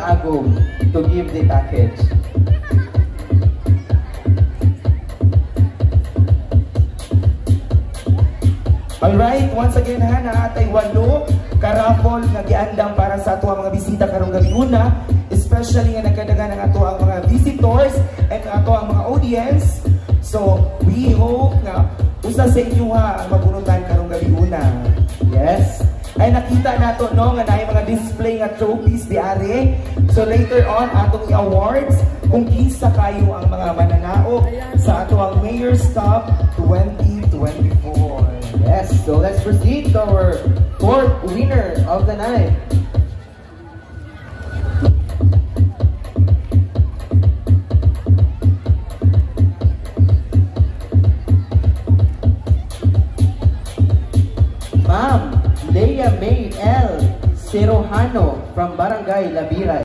Agum to give the package. Alright, once again ha, naatay 8 karapol nga giandam para sa ato ang mga bisita karong gabi una, especially nga nagkadagan ng ato ang mga visitors and ato ang mga audience. So, we hope nga usa sa inyo ha ang mabunutan karong gabi una. Yes. Ay nakita nato no nga naay mga display nga trophies di are. So later on atong i-awards kung kinsa kayo ang mga mananao sa ato ang Mayor's Cup 2024. Yes, so let's proceed to our 4th winner of the night. Ma'am Leia May L. Serojano from Barangay Labira.